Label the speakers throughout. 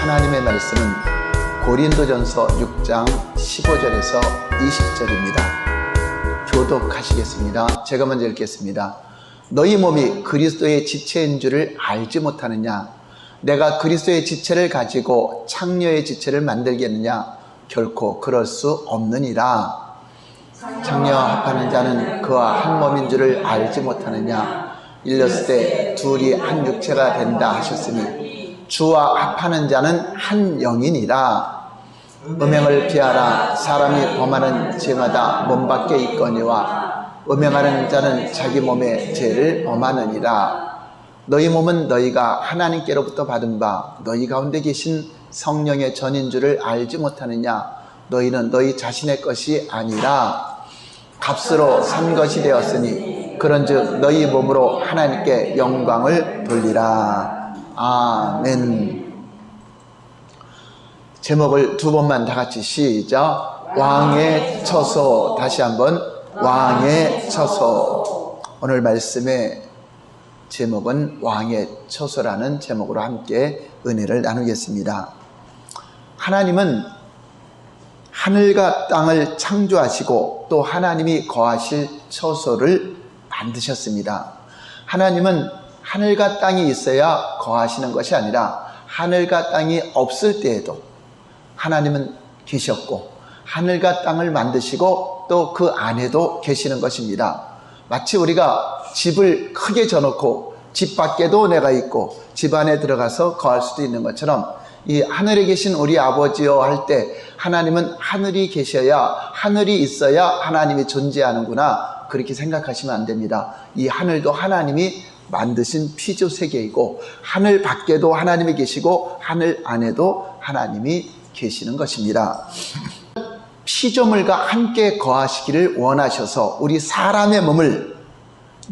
Speaker 1: 하나님의 말씀은 고린도전서 6장 15절에서 20절입니다. 교독하시겠습니다. 제가 먼저 읽겠습니다. 너희 몸이 그리스도의 지체인 줄을 알지 못하느냐? 내가 그리스도의 지체를 가지고 창녀의 지체를 만들겠느냐? 결코 그럴 수 없느니라. 창녀 합하는 자는 그와 한 몸인 줄을 알지 못하느냐? 일렀을 때 둘이 한 육체가 된다 하셨으니 주와 합하는 자는 한 영이니라. 음행을 피하라. 사람이 범하는 죄마다 몸 밖에 있거니와 음행하는 자는 자기 몸의 죄를 범하느니라. 너희 몸은 너희가 하나님께로부터 받은 바 너희 가운데 계신 성령의 전인 줄을 알지 못하느냐? 너희는 너희 자신의 것이 아니라 값으로 산 것이 되었으니 그런즉 너희 몸으로 하나님께 영광을 돌리라. 아멘. 제목을 두 번만 다 같이 시작. 왕의 처소. 다시 한번 왕의 처소. 오늘 말씀의 제목은 왕의 처소라는 제목으로 함께 은혜를 나누겠습니다. 하나님은 하늘과 땅을 창조하시고 또 하나님이 거하실 처소를 만드셨습니다. 하나님은 하늘과 땅이 있어야 거하시는 것이 아니라 하늘과 땅이 없을 때에도 하나님은 계셨고 하늘과 땅을 만드시고 또 그 안에도 계시는 것입니다. 마치 우리가 집을 크게 져놓고 집 밖에도 내가 있고 집 안에 들어가서 거할 수도 있는 것처럼 이 하늘에 계신 우리 아버지여 할 때 하나님은 하늘이 계셔야 하늘이 있어야 하나님이 존재하는구나, 그렇게 생각하시면 안 됩니다. 이 하늘도 하나님이 만드신 피조 세계이고 하늘 밖에도 하나님이 계시고 하늘 안에도 하나님이 계시는 것입니다. 피조물과 함께 거하시기를 원하셔서 우리 사람의 몸을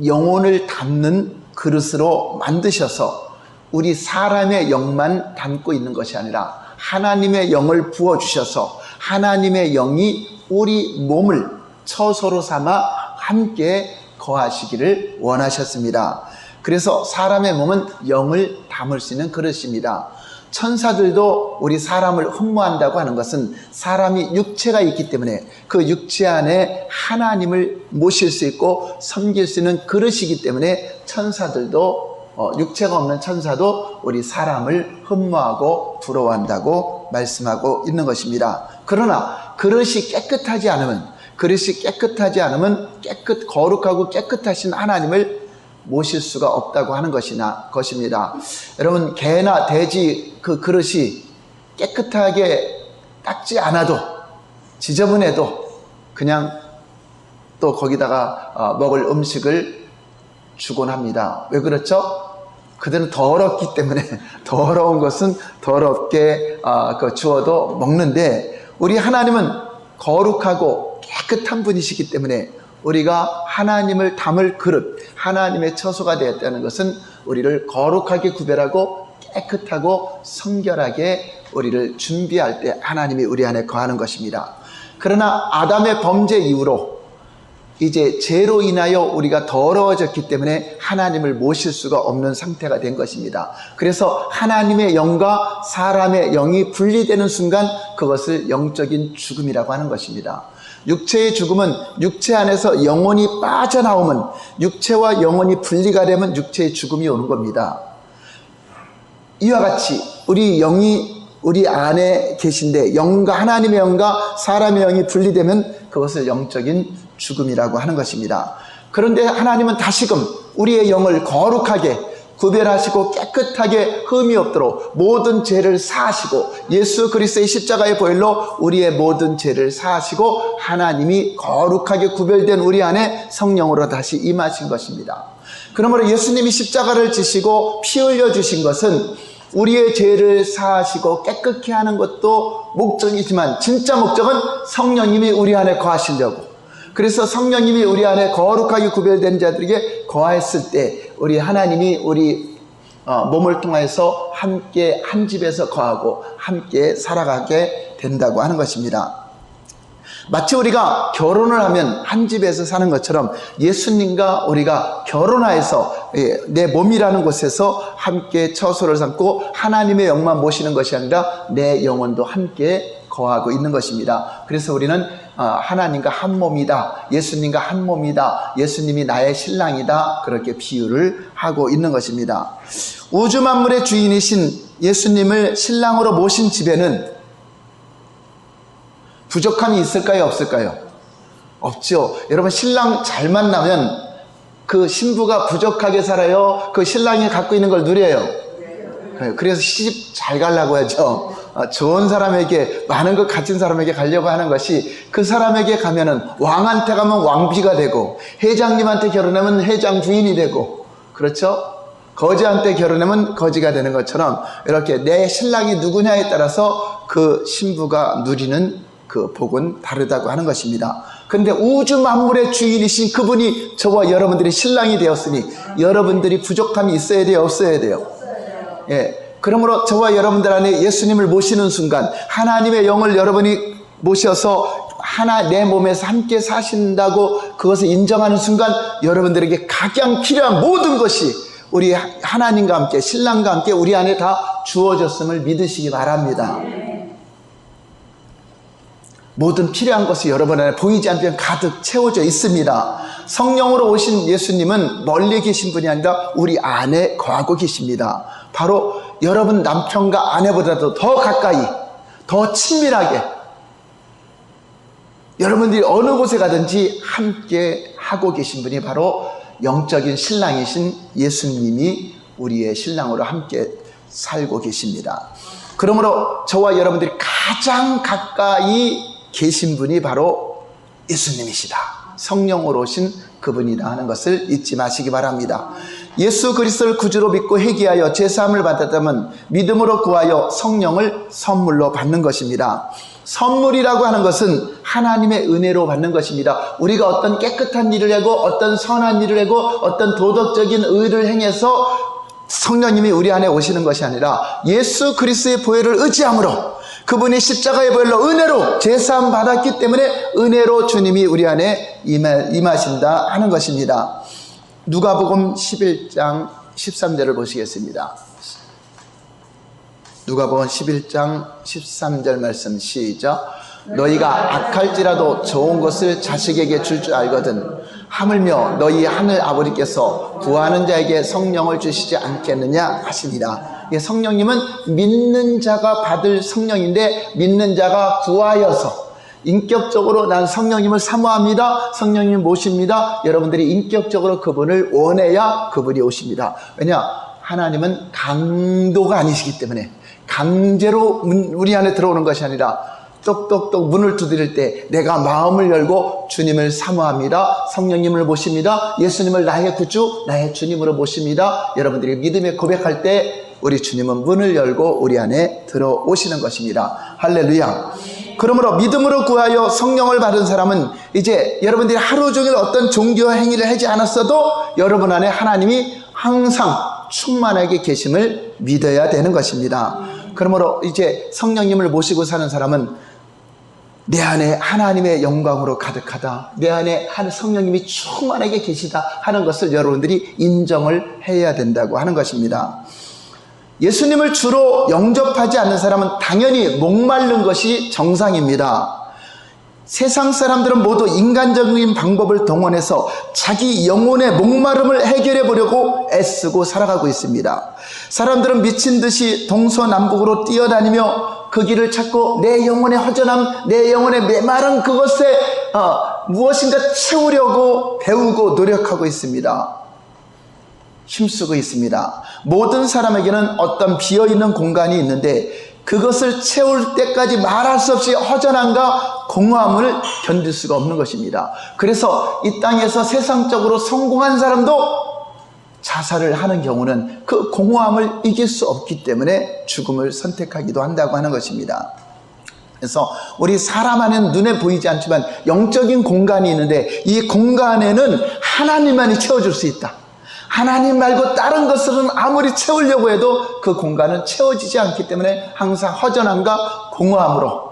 Speaker 1: 영혼을 담는 그릇으로 만드셔서 우리 사람의 영만 담고 있는 것이 아니라 하나님의 영을 부어주셔서 하나님의 영이 우리 몸을 처소로 삼아 함께 거하시기를 원하셨습니다. 그래서 사람의 몸은 영을 담을 수 있는 그릇입니다. 천사들도 우리 사람을 흠모한다고 하는 것은 사람이 육체가 있기 때문에 그 육체 안에 하나님을 모실 수 있고 섬길 수 있는 그릇이기 때문에 천사들도 육체가 없는 천사도 우리 사람을 흠모하고 부러워한다고 말씀하고 있는 것입니다. 그러나 그릇이 깨끗하지 않으면 거룩하고 깨끗하신 하나님을 모실 수가 없다고 하는 것입니다. 여러분, 개나 돼지 그 그릇이 깨끗하게 닦지 않아도 지저분해도 그냥 또 거기다가 먹을 음식을 주곤 합니다. 왜 그렇죠? 그들은 더럽기 때문에 더러운 것은 더럽게 주어도 먹는데 우리 하나님은 거룩하고 깨끗한 분이시기 때문에 우리가 하나님을 담을 그릇, 하나님의 처소가 되었다는 것은 우리를 거룩하게 구별하고 깨끗하고 성결하게 우리를 준비할 때 하나님이 우리 안에 거하는 것입니다. 그러나 아담의 범죄 이후로 이제 죄로 인하여 우리가 더러워졌기 때문에 하나님을 모실 수가 없는 상태가 된 것입니다. 그래서 하나님의 영과 사람의 영이 분리되는 순간 그것을 영적인 죽음이라고 하는 것입니다. 육체의 죽음은 육체 안에서 영혼이 빠져나오면, 육체와 영혼이 분리가 되면 육체의 죽음이 오는 겁니다. 이와 같이 우리 영이 우리 안에 계신데 영과 하나님의 영과 사람의 영이 분리되면 그것을 영적인 죽음이라고 하는 것입니다. 그런데 하나님은 다시금 우리의 영을 거룩하게 구별하시고 깨끗하게 흠이 없도록 모든 죄를 사하시고 예수 그리스도의 십자가의 보혈로 우리의 모든 죄를 사하시고 하나님이 거룩하게 구별된 우리 안에 성령으로 다시 임하신 것입니다. 그러므로 예수님이 십자가를 지시고 피 흘려 주신 것은 우리의 죄를 사하시고 깨끗게 하는 것도 목적이지만 진짜 목적은 성령님이 우리 안에 거하시려고, 그래서 성령님이 우리 안에 거룩하게 구별된 자들에게 거하였을 때 우리 하나님이 우리 몸을 통해서 함께 한 집에서 거하고 함께 살아가게 된다고 하는 것입니다. 마치 우리가 결혼을 하면 한 집에서 사는 것처럼 예수님과 우리가 결혼하여서 내 몸이라는 곳에서 함께 처소를 삼고 하나님의 영만 모시는 것이 아니라 내 영혼도 함께 거하고 있는 것입니다. 그래서 우리는 하나님과 한 몸이다, 예수님과 한 몸이다, 예수님이 나의 신랑이다, 그렇게 비유를 하고 있는 것입니다. 우주 만물의 주인이신 예수님을 신랑으로 모신 집에는 부족함이 있을까요, 없을까요? 없죠. 여러분, 신랑 잘 만나면 그 신부가 부족하게 살아요? 그 신랑이 갖고 있는 걸 누려요? 그래서 시집 잘 가려고 하죠. 좋은 사람에게, 많은 것 가진 사람에게 가려고 하는 것이, 그 사람에게 가면은 왕한테 가면 왕비가 되고, 회장님한테 결혼하면 회장 부인이 되고, 그렇죠? 거지한테 결혼하면 거지가 되는 것처럼 이렇게 내 신랑이 누구냐에 따라서 그 신부가 누리는 그 복은 다르다고 하는 것입니다. 그런데 우주 만물의 주인이신 그분이 저와 여러분들이 신랑이 되었으니 여러분들이 부족함이 있어야 돼요, 없어야 돼요? 예. 그러므로 저와 여러분들 안에 예수님을 모시는 순간, 하나님의 영을 여러분이 모셔서 내 몸에서 함께 사신다고 그것을 인정하는 순간, 여러분들에게 각양 필요한 모든 것이 우리 하나님과 함께, 신랑과 함께 우리 안에 다 주어졌음을 믿으시기 바랍니다. 모든 필요한 것이 여러분 안에 보이지 않지만 가득 채워져 있습니다. 성령으로 오신 예수님은 멀리 계신 분이 아니라 우리 안에 거하고 계십니다. 바로 여러분 남편과 아내보다도 더 가까이, 더 친밀하게 여러분들이 어느 곳에 가든지 함께 하고 계신 분이 바로 영적인 신랑이신 예수님이 우리의 신랑으로 함께 살고 계십니다. 그러므로 저와 여러분들이 가장 가까이 계신 분이 바로 예수님이시다, 성령으로 오신 그분이다 하는 것을 잊지 마시기 바랍니다. 예수 그리스도를 구주로 믿고 회개하여 죄사함을 받았다면 믿음으로 구하여 성령을 선물로 받는 것입니다. 선물이라고 하는 것은 하나님의 은혜로 받는 것입니다. 우리가 어떤 깨끗한 일을 하고 어떤 선한 일을 하고 어떤 도덕적인 의를 행해서 성령님이 우리 안에 오시는 것이 아니라 예수 그리스도의 보혈을 의지함으로, 그분이 십자가의 보혈로 은혜로 제사함 받았기 때문에 은혜로 주님이 우리 안에 임하신다 하는 것입니다. 누가복음 11장 13절을 보시겠습니다. 누가복음 11장 13절 말씀 시작. 너희가 악할지라도 좋은 것을 자식에게 줄 줄 알거든 하물며 너희 하늘 아버지께서 구하는 자에게 성령을 주시지 않겠느냐 하시니라. 성령님은 믿는 자가 받을 성령인데, 믿는 자가 구하여서 인격적으로 난 성령님을 사모합니다, 성령님 모십니다. 여러분들이 인격적으로 그분을 원해야 그분이 오십니다. 왜냐? 하나님은 강도가 아니시기 때문에 강제로 우리 안에 들어오는 것이 아니라 똑똑똑 문을 두드릴 때 내가 마음을 열고 주님을 사모합니다, 성령님을 모십니다, 예수님을 나의 구주, 나의 주님으로 모십니다. 여러분들이 믿음에 고백할 때 우리 주님은 문을 열고 우리 안에 들어오시는 것입니다. 할렐루야. 그러므로 믿음으로 구하여 성령을 받은 사람은 이제 여러분들이 하루 종일 어떤 종교 행위를 하지 않았어도 여러분 안에 하나님이 항상 충만하게 계심을 믿어야 되는 것입니다. 그러므로 이제 성령님을 모시고 사는 사람은 내 안에 하나님의 영광으로 가득하다, 내 안에 성령님이 충만하게 계시다 하는 것을 여러분들이 인정을 해야 된다고 하는 것입니다. 예수님을 주로 영접하지 않는 사람은 당연히 목마른 것이 정상입니다. 세상 사람들은 모두 인간적인 방법을 동원해서 자기 영혼의 목마름을 해결해 보려고 애쓰고 살아가고 있습니다. 사람들은 미친 듯이 동서남북으로 뛰어다니며 그 길을 찾고 내 영혼의 허전함, 내 영혼의 메마른 그것에 무엇인가 채우려고 배우고 노력하고 있습니다. 힘쓰고 있습니다. 모든 사람에게는 어떤 비어있는 공간이 있는데 그것을 채울 때까지 말할 수 없이 허전함과 공허함을 견딜 수가 없는 것입니다. 그래서 이 땅에서 세상적으로 성공한 사람도 자살을 하는 경우는 그 공허함을 이길 수 없기 때문에 죽음을 선택하기도 한다고 하는 것입니다. 그래서 우리 사람 안에는 눈에 보이지 않지만 영적인 공간이 있는데 이 공간에는 하나님만이 채워줄 수 있다. 하나님 말고 다른 것들은 아무리 채우려고 해도 그 공간은 채워지지 않기 때문에 항상 허전함과 공허함으로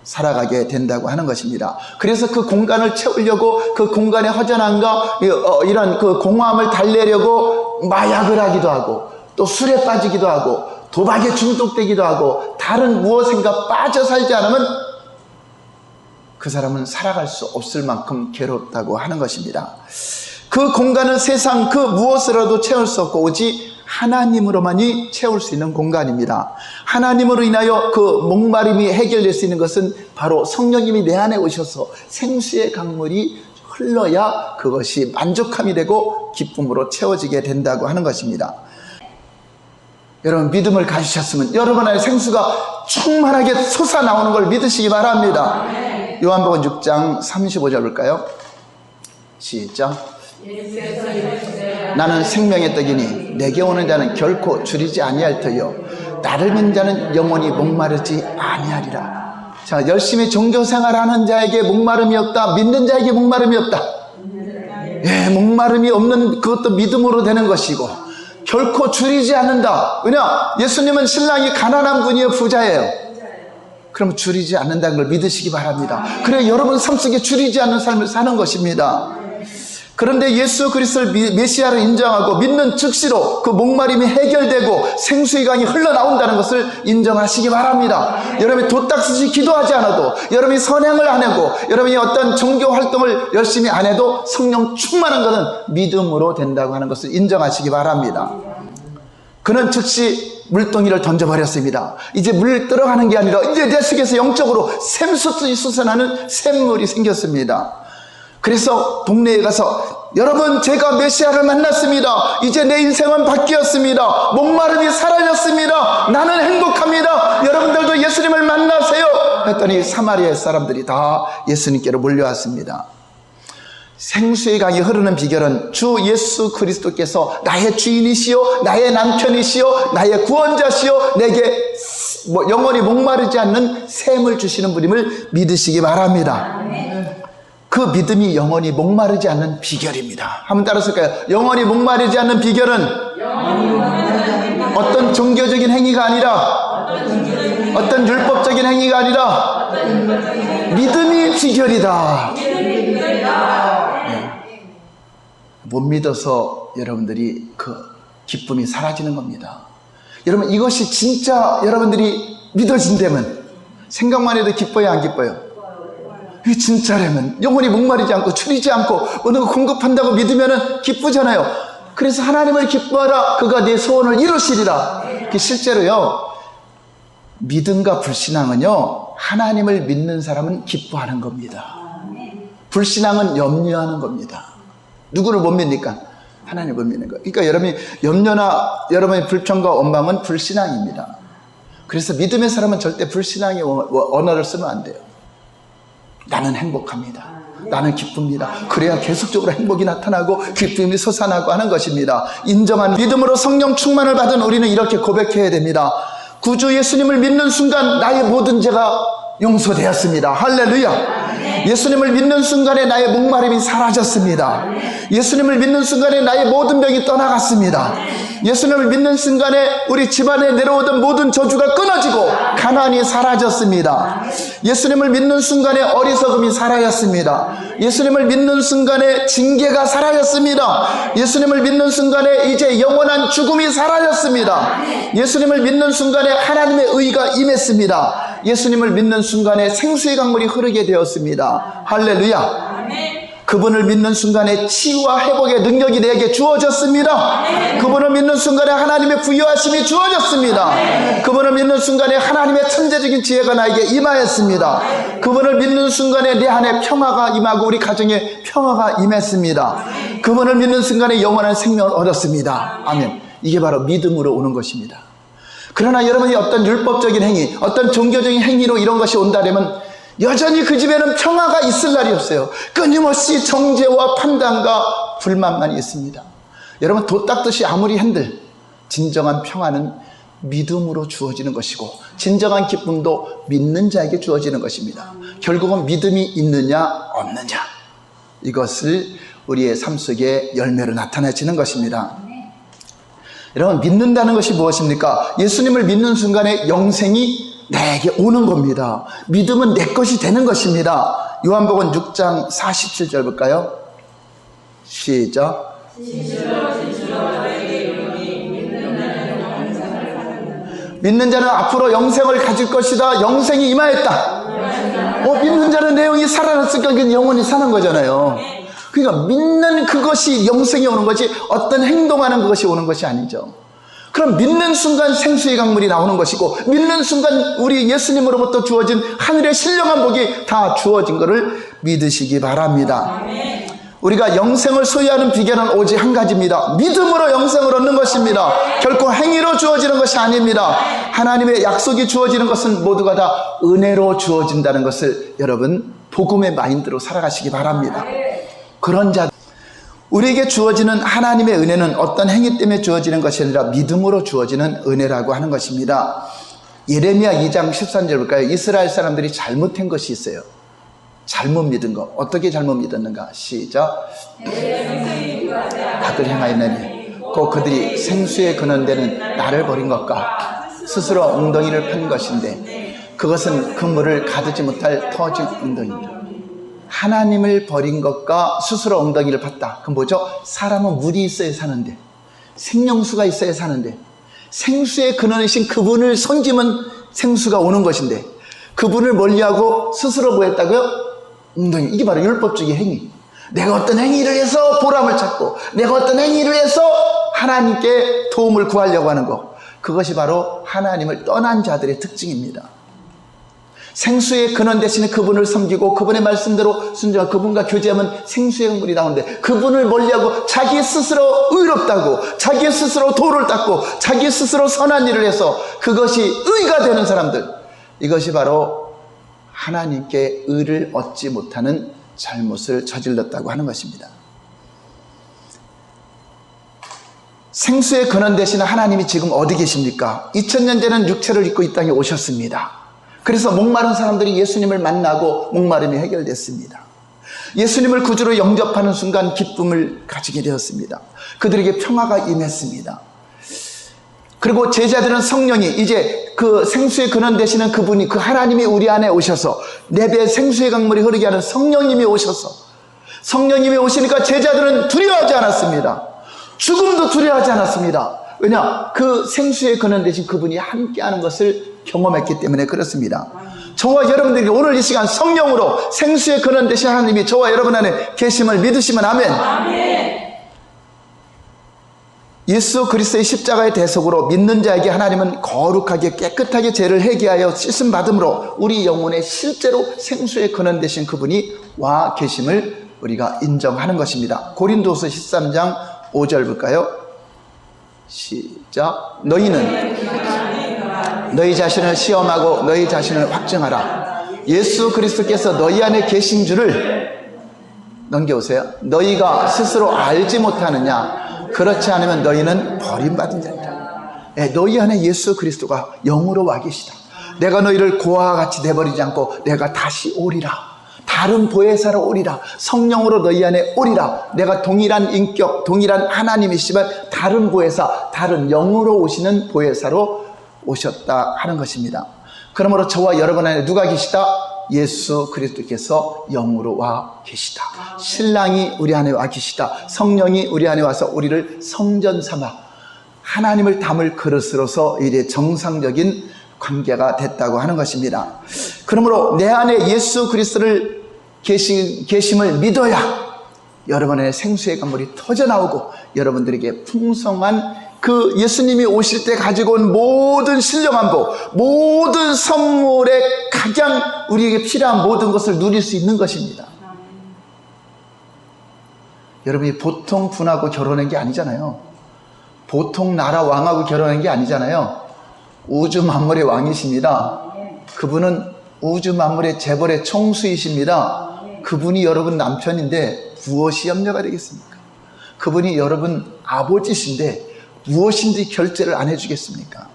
Speaker 1: 살아가게 된다고 하는 것입니다. 그래서 그 공간을 채우려고 그 공간의 허전함과 이런 그 공허함을 달래려고 마약을 하기도 하고 또 술에 빠지기도 하고 도박에 중독되기도 하고 다른 무엇인가 빠져 살지 않으면 그 사람은 살아갈 수 없을 만큼 괴롭다고 하는 것입니다. 그 공간은 세상 그 무엇으로도 채울 수 없고 오직 하나님으로만이 채울 수 있는 공간입니다. 하나님으로 인하여 그 목마름이 해결될 수 있는 것은 바로 성령님이 내 안에 오셔서 생수의 강물이 흘러야 그것이 만족함이 되고 기쁨으로 채워지게 된다고 하는 것입니다. 여러분 믿음을 가지셨으면 여러분 안에 생수가 충만하게 솟아나오는 걸 믿으시기 바랍니다. 요한복음 6장 35절 볼까요? 시작. 나는 생명의 떡이니 내게 오는 자는 결코 줄이지 아니할 터요 나를 믿는 자는 영원히 목마르지 아니하리라. 자, 열심히 종교생활하는 자에게 목마름이 없다, 믿는 자에게 목마름이 없다. 예, 목마름이 없는 그것도 믿음으로 되는 것이고 결코 줄이지 않는다. 왜냐? 예수님은 신랑이 가난한 분이에요, 부자예요. 그럼 줄이지 않는다는 걸 믿으시기 바랍니다. 그래 여러분 삶 속에 줄이지 않는 삶을 사는 것입니다. 그런데 예수 그리스도를 메시아로 인정하고 믿는 즉시로 그 목마름이 해결되고 생수의 강이 흘러나온다는 것을 인정하시기 바랍니다. 여러분이 도딱스시 기도하지 않아도, 여러분이 선행을 안 하고, 여러분이 어떤 종교 활동을 열심히 안 해도 성령 충만한 것은 믿음으로 된다고 하는 것을 인정하시기 바랍니다. 그는 즉시 물동이를 던져버렸습니다. 이제 물 들어가는 게 아니라 이제 내 속에서 영적으로 샘솟듯이 솟아나는 샘물이 생겼습니다. 그래서 동네에 가서 여러분 제가 메시아를 만났습니다. 이제 내 인생은 바뀌었습니다. 목마름이 사라졌습니다. 나는 행복합니다. 여러분들도 예수님을 만나세요. 했더니 사마리아 사람들이 다 예수님께로 몰려왔습니다. 생수의 강이 흐르는 비결은 주 예수 그리스도께서 나의 주인이시요 나의 남편이시요 나의 구원자시요 내게 영원히 목마르지 않는 샘을 주시는 분임을 믿으시기 바랍니다. 그 믿음이 영원히 목마르지 않는 비결입니다. 한번 따라서 할까요? 영원히 목마르지 않는 비결은 어떤 종교적인 행위가 아니라, 어떤 율법적인 행위가 아니라 믿음이 비결이다. 못 믿어서 여러분들이 그 기쁨이 사라지는 겁니다. 여러분 이것이 진짜 여러분들이 믿어진다면 생각만 해도 기뻐요, 안 기뻐요? 이게 진짜라면 영원히 목마르지 않고 줄이지 않고 어느 거 공급한다고 믿으면 기쁘잖아요. 그래서 하나님을 기뻐하라, 그가 내 소원을 이루시리라. 실제로요, 믿음과 불신앙은요, 하나님을 믿는 사람은 기뻐하는 겁니다. 불신앙은 염려하는 겁니다. 누구를 못 믿니까? 하나님을 못 믿는 거예요. 그러니까 여러분이 염려나 여러분의 불평과 원망은 불신앙입니다. 그래서 믿음의 사람은 절대 불신앙의 언어를 쓰면 안 돼요. 나는 행복합니다. 나는 기쁩니다. 그래야 계속적으로 행복이 나타나고 기쁨이 솟아나고 하는 것입니다. 인정한 믿음으로 성령 충만을 받은 우리는 이렇게 고백해야 됩니다. 구주 예수님을 믿는 순간 나의 모든 죄가 용서되었습니다. 할렐루야. 예수님을 믿는 순간에 나의 목마름이 사라졌습니다. 예수님을 믿는 순간에 나의 모든 병이 떠나갔습니다. 예수님을 믿는 순간에 우리 집안에 내려오던 모든 저주가 끊어지고 가난이 사라졌습니다. 예수님을 믿는 순간에 어리석음이 사라졌습니다. 예수님을 믿는 순간에 징계가 사라졌습니다. 예수님을 믿는 순간에 이제 영원한 죽음이 사라졌습니다. 예수님을 믿는 순간에 하나님의 의가 임했습니다. 예수님을 믿는 순간에 생수의 강물이 흐르게 되었습니다. 할렐루야. 그분을 믿는 순간에 치유와 회복의 능력이 내게 주어졌습니다. 그분을 믿는 순간에 하나님의 부유하심이 주어졌습니다. 그분을 믿는 순간에 하나님의 천재적인 지혜가 나에게 임하였습니다. 그분을 믿는 순간에 내 안에 평화가 임하고 우리 가정에 평화가 임했습니다. 그분을 믿는 순간에 영원한 생명을 얻었습니다. 아멘. 이게 바로 믿음으로 오는 것입니다. 그러나 여러분이 어떤 율법적인 행위, 어떤 종교적인 행위로 이런 것이 온다면 여전히 그 집에는 평화가 있을 날이 없어요. 끊임없이 정죄와 판단과 불만만 있습니다. 여러분 도 닦듯이 아무리 한들 진정한 평화는 믿음으로 주어지는 것이고 진정한 기쁨도 믿는 자에게 주어지는 것입니다. 결국은 믿음이 있느냐 없느냐, 이것을 우리의 삶 속에 열매로 나타내지는 것입니다. 여러분 믿는다는 것이 무엇입니까? 예수님을 믿는 순간에 영생이 내게 오는 겁니다. 믿음은 내 것이 되는 것입니다. 요한복음 6장 47절 볼까요? 시작. 믿는 자는 앞으로 영생을 가질 것이다. 영생이 임하였다. 믿는 자는 내용이 살아났으니까 그 영원히 사는 거잖아요. 그러니까 믿는 그것이 영생이 오는 거지 어떤 행동하는 그것이 오는 것이 아니죠. 그럼 믿는 순간 생수의 강물이 나오는 것이고 믿는 순간 우리 예수님으로부터 주어진 하늘의 신령한 복이 다 주어진 것을 믿으시기 바랍니다. 우리가 영생을 소유하는 비결은 오직 한 가지입니다. 믿음으로 영생을 얻는 것입니다. 결코 행위로 주어지는 것이 아닙니다. 하나님의 약속이 주어지는 것은 모두가 다 은혜로 주어진다는 것을 여러분 복음의 마인드로 살아가시기 바랍니다. 그런 자 우리에게 주어지는 하나님의 은혜는 어떤 행위 때문에 주어지는 것이 아니라 믿음으로 주어지는 은혜라고 하는 것입니다. 예레미야 2장 13절 볼까요? 이스라엘 사람들이 잘못한 것이 있어요. 잘못 믿은 것. 어떻게 잘못 믿었는가? 시작. 악을 행하였느니 곧 그들이 생수에 근원되는 나를 버린 것과 스스로 엉덩이를 판 것인데 그것은 그 물을 가두지 못할 터진 엉덩이다. 하나님을 버린 것과 스스로 엉덩이를 팠다. 그럼 뭐죠? 사람은 물이 있어야 사는데 생명수가 있어야 사는데 생수의 근원이신 그분을 섬기면 생수가 오는 것인데 그분을 멀리하고 스스로 뭐 했다고요? 엉덩이. 이게 바로 율법적인 행위. 내가 어떤 행위를 해서 보람을 찾고 내가 어떤 행위를 해서 하나님께 도움을 구하려고 하는 것. 그것이 바로 하나님을 떠난 자들의 특징입니다. 생수의 근원 되시는 그분을 섬기고 그분의 말씀대로 순종하고 그분과 교제하면 생수의 강물이 나오는데 그분을 멀리하고 자기 스스로 의롭다고 자기 스스로 도를 닦고 자기 스스로 선한 일을 해서 그것이 의가 되는 사람들, 이것이 바로 하나님께 의를 얻지 못하는 잘못을 저질렀다고 하는 것입니다. 생수의 근원 되시는 하나님이 지금 어디 계십니까? 2000년 전에는 육체를 입고 이 땅에 오셨습니다. 그래서 목마른 사람들이 예수님을 만나고 목마름이 해결됐습니다. 예수님을 구주로 영접하는 순간 기쁨을 가지게 되었습니다. 그들에게 평화가 임했습니다. 그리고 제자들은 성령이 이제 그 생수의 근원 되시는 그분이 그 하나님이 우리 안에 오셔서 내 배에 생수의 강물이 흐르게 하는 성령님이 오셔서 성령님이 오시니까 제자들은 두려워하지 않았습니다. 죽음도 두려워하지 않았습니다. 왜냐? 그 생수의 근원 되신 그분이 함께하는 것을 경험했기 때문에 그렇습니다. 저와 여러분들이 오늘 이 시간 성령으로 생수의 근원 되신 하나님이 저와 여러분 안에 계심을 믿으시면 아멘. 아멘. 예수 그리스도의 십자가의 대속으로 믿는 자에게 하나님은 거룩하게 깨끗하게 죄를 회개하여 씻음 받음으로 우리 영혼에 실제로 생수의 근원 되신 그분이 와 계심을 우리가 인정하는 것입니다. 고린도서 13장 5절 볼까요? 시작. 너희는 너희 자신을 시험하고 너희 자신을 확증하라. 예수 그리스도께서 너희 안에 계신 줄을 넘겨오세요. 너희가 스스로 알지 못하느냐? 그렇지 않으면 너희는 버림받은 자니라. 너희 안에 예수 그리스도가 영으로 와 계시다. 내가 너희를 고아와 같이 내버리지 않고 내가 다시 오리라. 다른 보혜사로 오리라. 성령으로 너희 안에 오리라. 내가 동일한 인격, 동일한 하나님이시지만 다른 보혜사, 다른 영으로 오시는 보혜사로 오셨다 하는 것입니다. 그러므로 저와 여러분 안에 누가 계시다? 예수 그리스도께서 영으로 와 계시다. 신랑이 우리 안에 와 계시다. 성령이 우리 안에 와서 우리를 성전 삼아 하나님을 담을 그릇으로서 이래 정상적인 관계가 됐다고 하는 것입니다. 그러므로 내 안에 예수 그리스도를 계심을 믿어야 여러분 안에 생수의 강물이 터져나오고 여러분들에게 풍성한 그 예수님이 오실 때 가지고 온 모든 신령한 복, 모든 선물에 가장 우리에게 필요한 모든 것을 누릴 수 있는 것입니다. 여러분이 보통 분하고 결혼한 게 아니잖아요. 보통 나라 왕하고 결혼한 게 아니잖아요. 우주 만물의 왕이십니다. 그분은 우주 만물의 재벌의 총수이십니다. 그분이 여러분 남편인데 무엇이 염려가 되겠습니까? 그분이 여러분 아버지신데 무엇인지 결제를 안 해주겠습니까?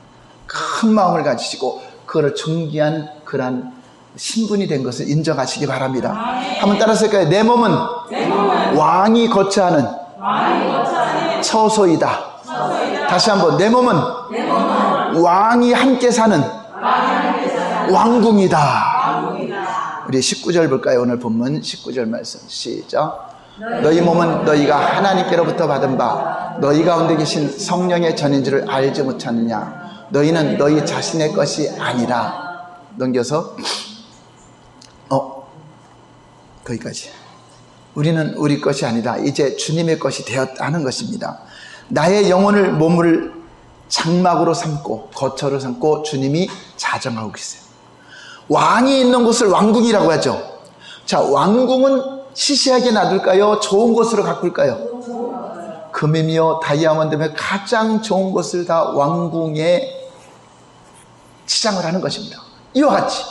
Speaker 1: 큰 마음을 가지시고 그거를 존귀한 그런 신분이 된 것을 인정하시기 바랍니다. 한번 따라서 할까요? 내 몸은 왕이 거처하는 처소이다. 다시 한번 내 몸은 왕이 함께 사는 왕궁이다. 우리 19절 볼까요? 오늘 본문 19절 말씀 시작. 너희 몸은 너희가 하나님께로부터 받은 바 너희 가운데 계신 성령의 전인 줄을 알지 못하느냐. 너희는 너희 자신의 것이 아니라. 넘겨서 거기까지. 우리는 우리 것이 아니다. 이제 주님의 것이 되었다 하는 것입니다. 나의 영혼을 몸을 장막으로 삼고 거처로 삼고 주님이 자정하고 계세요. 왕이 있는 곳을 왕궁이라고 하죠. 자, 왕궁은 시시하게 놔둘까요? 좋은 곳으로 가꿀까요? 금이며 다이아몬드며 가장 좋은 것을 다 왕궁에 치장을 하는 것입니다. 이와 같이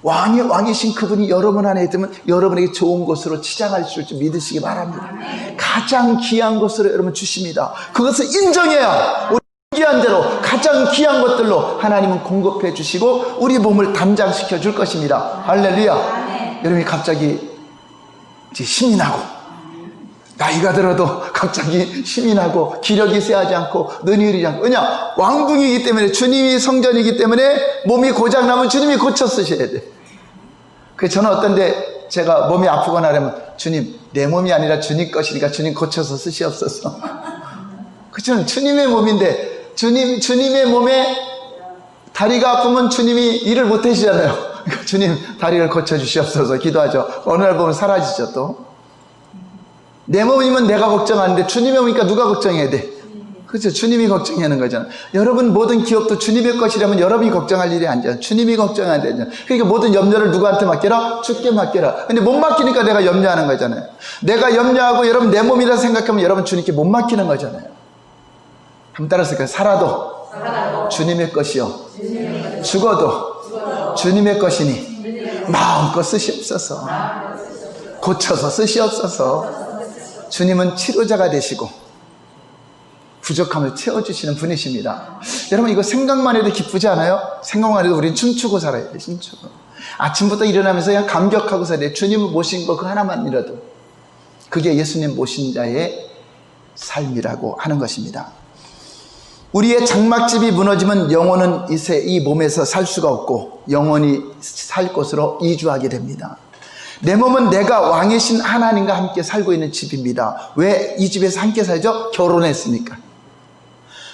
Speaker 1: 왕이신 그분이 여러분 안에 있으면 여러분에게 좋은 것으로 치장할 줄 믿으시기 바랍니다. 가장 귀한 것으로 여러분 주십니다. 그것을 인정해야 우리 귀한 대로 가장 귀한 것들로 하나님은 공급해 주시고 우리 몸을 단장시켜 줄 것입니다. 할렐루야. 여러분이 갑자기 이제 힘이 나고 나이가 들어도 갑자기 힘이 나고 기력이 쇠하지 않고 눈이 흐리지 않고, 왜냐? 왕궁이기 때문에, 주님이 성전이기 때문에 몸이 고장나면 주님이 고쳐 쓰셔야 돼. 그래서 저는 어떤데 제가 몸이 아프거나 하면 주님, 내 몸이 아니라 주님 것이니까 주님 고쳐서 쓰시옵소서. 그렇죠? 주님의 몸인데 주님의 몸에 다리가 아프면 주님이 일을 못 하시잖아요. 그러니까 주님 다리를 고쳐주시옵소서 기도하죠. 어느 날 보면 사라지죠. 또 내 몸이면 내가 걱정하는데 주님의 몸이니까 누가 걱정해야 돼? 그렇죠? 주님이 걱정해야 하는 거잖아요. 여러분 모든 기업도 주님의 것이라면 여러분이 걱정할 일이 아니잖아요. 주님이 걱정해야 되잖아요. 그러니까 모든 염려를 누구한테 맡겨라? 주께 맡겨라. 근데 못 맡기니까 내가 염려하는 거잖아요. 내가 염려하고 여러분 내 몸이라 생각하면 여러분 주님께 못 맡기는 거잖아요. 한번 따라서 살아도 주님의 것이요 죽어도 주님의 것이니 마음껏 쓰시옵소서. 고쳐서 쓰시옵소서. 주님은 치료자가 되시고 부족함을 채워주시는 분이십니다. 여러분 이거 생각만 해도 기쁘지 않아요? 생각만 해도 우린 춤추고 살아야 돼. 춤추고 아침부터 일어나면서 그냥 감격하고 살아야 돼. 주님을 모신 거 그 하나만이라도 그게 예수님 모신 자의 삶이라고 하는 것입니다. 우리의 장막집이 무너지면 영혼은 이 몸에서 살 수가 없고 영원히 살 곳으로 이주하게 됩니다. 내 몸은 내가 왕이신 하나님과 함께 살고 있는 집입니다. 왜 이 집에서 함께 살죠? 결혼했으니까.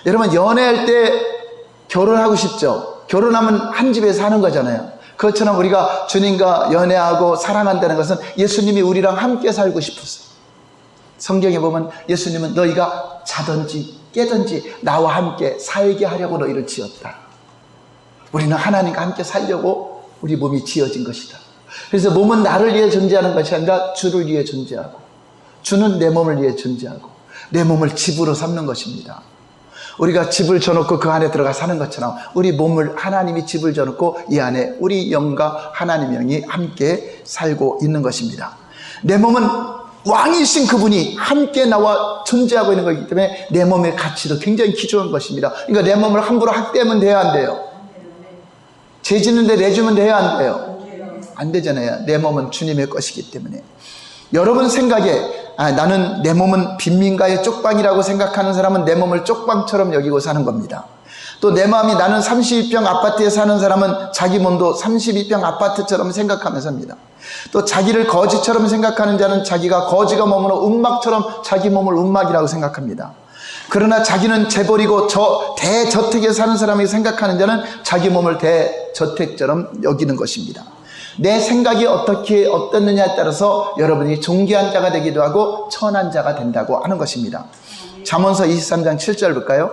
Speaker 1: 여러분 연애할 때 결혼하고 싶죠? 결혼하면 한 집에서 사는 거잖아요. 그것처럼 우리가 주님과 연애하고 사랑한다는 것은 예수님이 우리랑 함께 살고 싶어서. 성경에 보면 예수님은 너희가 자든지 깨든지 나와 함께 살게 하려고 너희를 지었다. 우리는 하나님과 함께 살려고 우리 몸이 지어진 것이다. 그래서 몸은 나를 위해 존재하는 것이 아니라 주를 위해 존재하고 주는 내 몸을 위해 존재하고 내 몸을 집으로 삼는 것입니다. 우리가 집을 져놓고 그 안에 들어가 사는 것처럼 우리 몸을 하나님이 집을 져놓고 이 안에 우리 영과 하나님의 영이 함께 살고 있는 것입니다. 내 몸은 왕이신 그분이 함께 나와 존재하고 있는 것이기 때문에 내 몸의 가치도 굉장히 귀중한 것입니다. 그러니까 내 몸을 함부로 학대하면 돼야 안 돼요? 죄 짓는데 내주면 돼야 안 돼요? 안 되잖아요. 내 몸은 주님의 것이기 때문에. 여러분 생각에 나는 내 몸은 빈민가의 쪽방이라고 생각하는 사람은 내 몸을 쪽방처럼 여기고 사는 겁니다. 또 내 마음이 나는 32평 아파트에 사는 사람은 자기 몸도 32평 아파트처럼 생각하며 삽니다. 또 자기를 거지처럼 생각하는 자는 자기가 거지가 머무는 움막처럼 자기 몸을 움막이라고 생각합니다. 그러나 자기는 재벌이고 대저택에 사는 사람이 생각하는 자는 자기 몸을 대저택처럼 여기는 것입니다. 내 생각이 어떻느냐에 따라서 여러분이 존귀한 자가 되기도 하고 천한 자가 된다고 하는 것입니다. 잠언서 23장 7절 볼까요?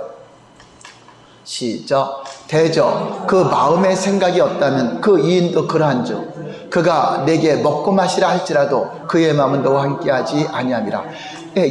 Speaker 1: 시작. 대저 그 마음의 생각이 없다면 그 이인도 그러한즉 그가 내게 먹고 마시라 할지라도 그의 마음은 너와 함께하지 아니함이라.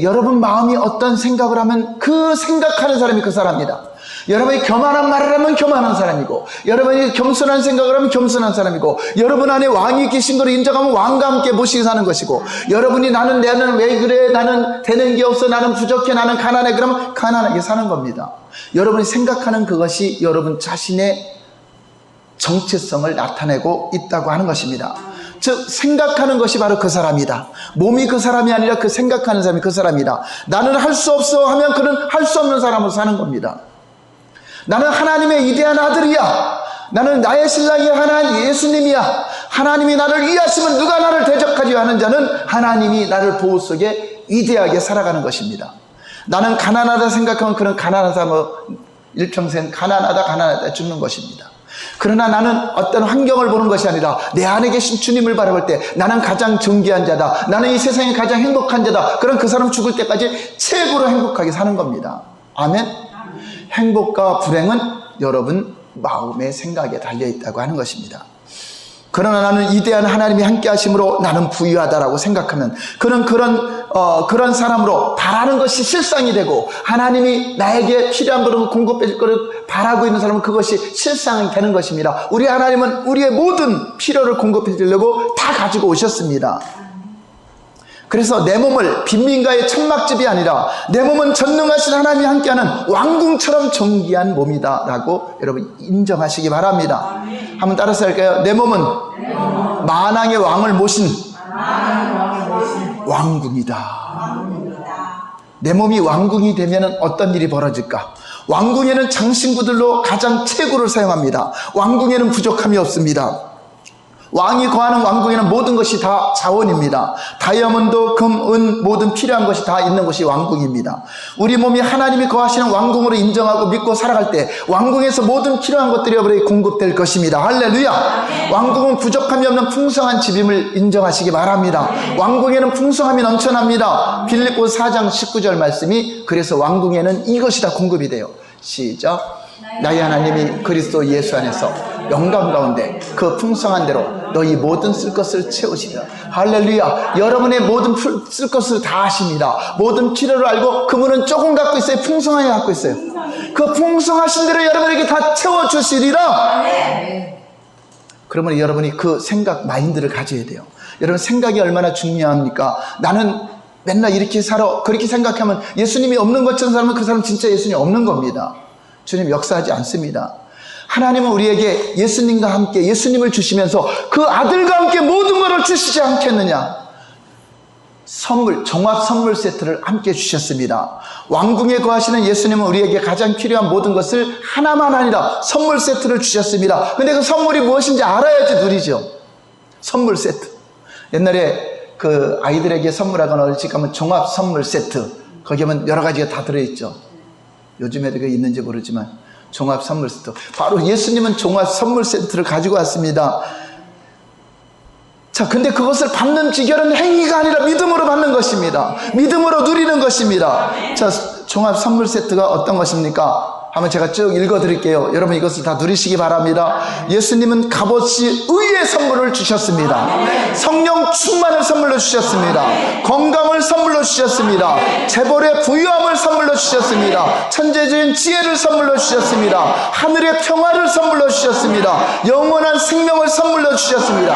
Speaker 1: 여러분 마음이 어떤 생각을 하면 그 생각하는 사람이 그 사람입니다. 여러분이 교만한 말을 하면 교만한 사람이고 여러분이 겸손한 생각을 하면 겸손한 사람이고 여러분 안에 왕이 계신 걸 인정하면 왕과 함께 모시고 사는 것이고 여러분이 나는 왜 그래 나는 되는 게 없어 나는 부족해 나는 가난해 그러면 가난하게 사는 겁니다. 여러분이 생각하는 그것이 여러분 자신의 정체성을 나타내고 있다고 하는 것입니다. 즉 생각하는 것이 바로 그 사람이다. 몸이 그 사람이 아니라 그 생각하는 사람이 그 사람이다. 나는 할 수 없어 하면 그는 할 수 없는 사람으로 사는 겁니다. 나는 하나님의 위대한 아들이야. 나는 나의 신랑이 하나님 예수님이야. 하나님이 나를 위하시면 누가 나를 대적하지 하는 자는 하나님이 나를 보호 속에 위대하게 살아가는 것입니다. 나는 가난하다 생각하면 그런 가난하다 일평생 가난하다 죽는 것입니다. 그러나 나는 어떤 환경을 보는 것이 아니라 내 안에 계신 주님을 바라볼 때 나는 가장 존귀한 자다. 나는 이 세상에 가장 행복한 자다. 그럼 그 사람 죽을 때까지 최고로 행복하게 사는 겁니다. 아멘? 행복과 불행은 여러분 마음의 생각에 달려있다고 하는 것입니다. 그러나 나는 위대한 하나님이 함께 하심으로 나는 부유하다라고 생각하면 그런 사람으로 바라는 것이 실상이 되고 하나님이 나에게 필요한 것을 공급해 줄 것을 바라고 있는 사람은 그것이 실상이 되는 것입니다. 우리 하나님은 우리의 모든 필요를 공급해 주려고 다 가지고 오셨습니다. 그래서 내 몸을 빈민가의 천막집이 아니라 내 몸은 전능하신 하나님이 함께하는 왕궁처럼 존귀한 몸이다 라고 여러분 인정하시기 바랍니다. 한번 따라서 할까요? 내 몸은 만왕의 왕을 모신 왕궁이다. 내 몸이 왕궁이 되면 어떤 일이 벌어질까? 왕궁에는 장신구들로 가장 최고를 사용합니다. 왕궁에는 부족함이 없습니다. 왕이 거하는 왕궁에는 모든 것이 다 자원입니다. 다이아몬드, 금, 은 모든 필요한 것이 다 있는 것이 왕궁입니다. 우리 몸이 하나님이 거하시는 왕궁으로 인정하고 믿고 살아갈 때 왕궁에서 모든 필요한 것들이 우리에게 공급될 것입니다. 할렐루야. 왕궁은 부족함이 없는 풍성한 집임을 인정하시기 바랍니다. 왕궁에는 풍성함이 넘쳐납니다. 빌립보서 4장 19절 말씀이 그래서 왕궁에는 이것이 다 공급이 돼요. 시작. 나의 하나님이 그리스도 예수 안에서 영광 가운데 그 풍성한 대로 너희 모든 쓸 것을 채우시리라. 할렐루야. 여러분의 모든 쓸 것을 다 하십니다. 모든 필요를 알고 그분은 조금 갖고 있어요? 풍성하게 갖고 있어요? 그 풍성하신 대로 여러분에게 다 채워주시리라. 그러면 여러분이 그 생각 마인드를 가져야 돼요. 여러분 생각이 얼마나 중요합니까? 나는 맨날 이렇게 살아 그렇게 생각하면 예수님이 없는 것처럼 살면 그 사람은 진짜 예수님이 없는 겁니다. 주님 역사하지 않습니다. 하나님은 우리에게 예수님과 함께 예수님을 주시면서 그 아들과 함께 모든 것을 주시지 않겠느냐. 선물, 종합 선물 세트를 함께 주셨습니다. 왕궁에 거하시는 예수님은 우리에게 가장 필요한 모든 것을 하나만 아니라 선물 세트를 주셨습니다. 근데 그 선물이 무엇인지 알아야지 누리죠. 선물 세트. 옛날에 그 아이들에게 선물하거나 어디 가면 종합 선물 세트 거기 하면 여러 가지가 다 들어있죠. 요즘에도 그게 있는지 모르지만 종합 선물 세트. 바로 예수님은 종합 선물 세트를 가지고 왔습니다. 자, 근데 그것을 받는 비결은 행위가 아니라 믿음으로 받는 것입니다. 믿음으로 누리는 것입니다. 자, 종합 선물 세트가 어떤 것입니까? 한번 제가 쭉 읽어드릴게요. 여러분 이것을 다 누리시기 바랍니다. 예수님은 값없이 의의 선물을 주셨습니다. 성령 충만을 선물로 주셨습니다. 건강을 선물로 주셨습니다. 재벌의 부유함을 선물로 주셨습니다. 천재적인 지혜를 선물로 주셨습니다. 하늘의 평화를 선물로 주셨습니다. 영원한 생명을 선물로 주셨습니다.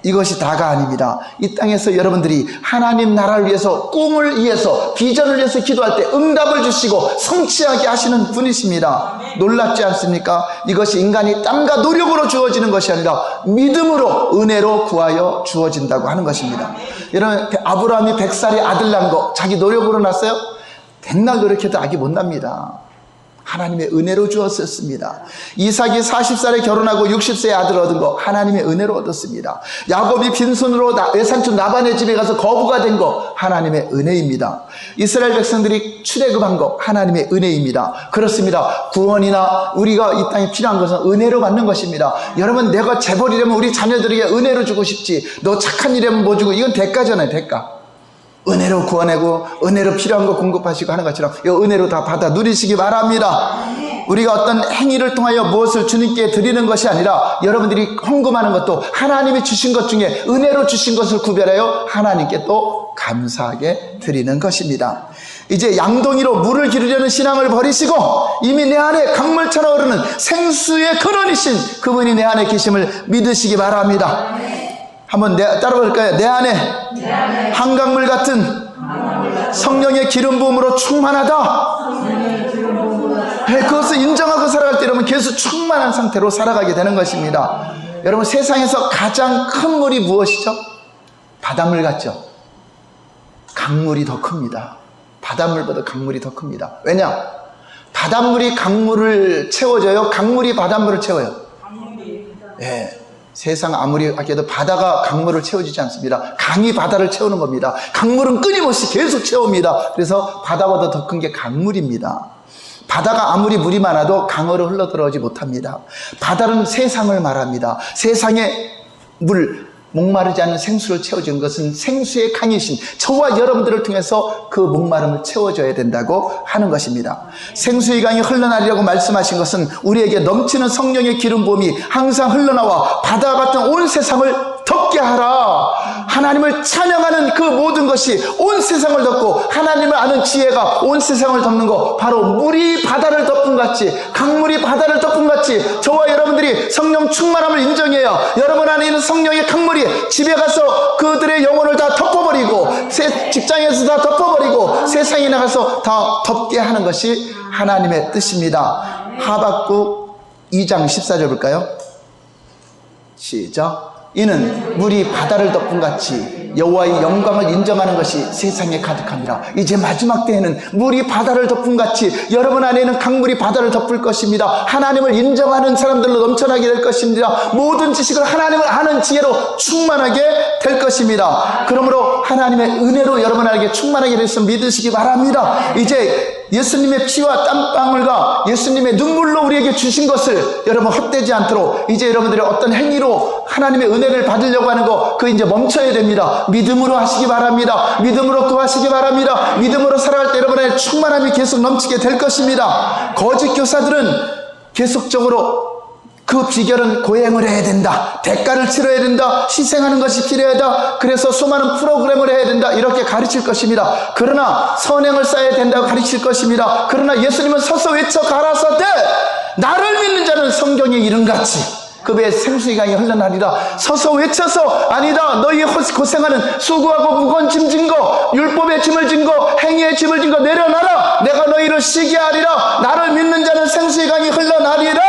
Speaker 1: 이것이 다가 아닙니다. 이 땅에서 여러분들이 하나님 나라를 위해서 꿈을 위해서 비전을 위해서 기도할 때 응답을 주시고 성취하게 하시는 분이십니다. 놀랍지 않습니까? 이것이 인간이 땀과 노력으로 주어지는 것이 아니라 믿음으로 은혜로 구하여 주어진다고 하는 것입니다. 여러분 아브라함이 100살에 아들 낳은 거 자기 노력으로 낳았어요? 백날 노력해도 아기 못 납니다. 하나님의 은혜로 주었습니다. 이삭이 40살에 결혼하고 60세에 아들을 얻은 거 하나님의 은혜로 얻었습니다. 야곱이 빈손으로 외삼촌 라반의 집에 가서 거부가 된 거 하나님의 은혜입니다. 이스라엘 백성들이 출애굽한 거 하나님의 은혜입니다. 그렇습니다. 구원이나 우리가 이 땅에 필요한 것은 은혜로 받는 것입니다. 여러분 내가 재벌이라면 우리 자녀들에게 은혜로 주고 싶지 너 착한 일이라면 뭐 주고 이건 대가잖아요. 대가. 은혜로 구원하고 은혜로 필요한 거 공급하시고 하는 것처럼 이 은혜로 다 받아 누리시기 바랍니다. 우리가 어떤 행위를 통하여 무엇을 주님께 드리는 것이 아니라 여러분들이 헌금하는 것도 하나님이 주신 것 중에 은혜로 주신 것을 구별하여 하나님께 또 감사하게 드리는 것입니다. 이제 양동이로 물을 기르려는 신앙을 버리시고 이미 내 안에 강물처럼 흐르는 생수의 근원이신 그분이 내 안에 계심을 믿으시기 바랍니다. 한번 따라 볼까요? 내 안에 한강물 같은 성령의 기름 부음으로 충만하다. 그것을 인정하고 살아갈 때 여러분 계속 충만한 상태로 살아가게 되는 것입니다. 여러분 세상에서 가장 큰 물이 무엇이죠? 바닷물 같죠? 강물이 더 큽니다. 바닷물보다 강물이 더 큽니다. 왜냐? 바닷물이 강물을 채워줘요? 강물이 바닷물을 채워요? 예, 세상 아무리 아껴도 바다가 강물을 채워주지 않습니다. 강이 바다를 채우는 겁니다. 강물은 끊임없이 계속 채웁니다. 그래서 바다보다 더 큰 게 강물입니다. 바다가 아무리 물이 많아도 강으로 흘러들어오지 못합니다. 바다는 세상을 말합니다. 세상의 물, 목마르지 않은 생수를 채워주는 것은 생수의 강이신 저와 여러분들을 통해서 그 목마름을 채워줘야 된다고 하는 것입니다. 생수의 강이 흘러나리라고 말씀하신 것은 우리에게 넘치는 성령의 기름 부음이 항상 흘러나와 바다와 같은 온 세상을 덮게 하라. 하나님을 찬양하는 그 모든 것이 온 세상을 덮고 하나님을 아는 지혜가 온 세상을 덮는 것, 바로 물이 바다를 덮은 같이, 강물이 바다를 덮은 같이 저와 여러분들이 성령 충만함을 인정해야 여러분 안에 있는 성령의 강물이 집에 가서 그들의 영혼을 다 덮어버리고, 직장에서 다 덮어버리고, 세상에 나가서 다 덮게 하는 것이 하나님의 뜻입니다. 하박국 2장 14절 볼까요? 시작. 이는 물이 바다를 덮은 같이 여호와의 영광을 인정하는 것이 세상에 가득합니다. 이제 마지막 때에는 물이 바다를 덮은 같이 여러분 안에는 강물이 바다를 덮을 것입니다. 하나님을 인정하는 사람들로 넘쳐나게 될 것입니다. 모든 지식을 하나님을 아는 지혜로 충만하게 될 것입니다. 그러므로 하나님의 은혜로 여러분 안에게 충만하게 될수 믿으시기 바랍니다. 이제 예수님의 피와 땀방울과 예수님의 눈물로 우리에게 주신 것을 여러분 헛되지 않도록 이제 여러분들의 어떤 행위로 하나님의 은혜를 받으려고 하는 거, 그 이제 멈춰야 됩니다. 믿음으로 하시기 바랍니다. 믿음으로 구하시기 바랍니다. 믿음으로 살아갈 때 여러분의 충만함이 계속 넘치게 될 것입니다. 거짓 교사들은 계속적으로 그 비결은 고행을 해야 된다, 대가를 치러야 된다, 희생하는 것이 필요하다, 그래서 수많은 프로그램을 해야 된다, 이렇게 가르칠 것입니다. 그러나 선행을 쌓아야 된다고 가르칠 것입니다. 그러나 예수님은 서서 외쳐 가라사대 나를 믿는 자는 성경의 이름같이 그 배에 생수의 강이 흘러나리라. 서서 외쳐서 아니다, 너희 고생하는 수고하고 무거운 짐 진 거, 율법의 짐을 진 거, 행위의 짐을 진 거 내려놔라. 내가 너희를 쉬게 하리라. 나를 믿는 자는 생수의 강이 흘러나리라.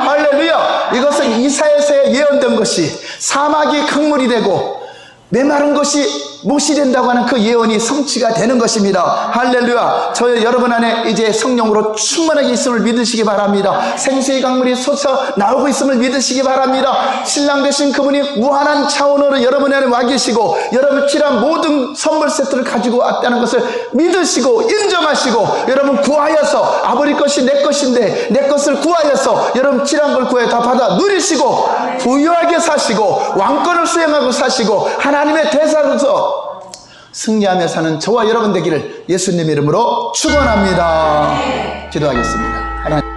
Speaker 1: 할렐루야. 이것은 이사야서에 예언된 것이 사막이 강물이 되고 메마른 것이 못이 된다고 하는 그 예언이 성취가 되는 것입니다. 할렐루야. 저 여러분 안에 이제 성령으로 충만하게 있음을 믿으시기 바랍니다. 생수의 강물이 솟아 나오고 있음을 믿으시기 바랍니다. 신랑 되신 그분이 무한한 차원으로 여러분 안에 와 계시고 여러분 필요한 모든 선물 세트를 가지고 왔다는 것을 믿으시고 인정하시고, 여러분 구하여서 아버지 것이 내 것인데 내 것을 구하여서 여러분 필요한 걸 구해 다 받아 누리시고 부유하게 사시고 왕권을 수행하고 사시고 하나님의 대사로서 승리하며 사는 저와 여러분 되기를 예수님 이름으로 축원합니다. 기도하겠습니다. 하나님.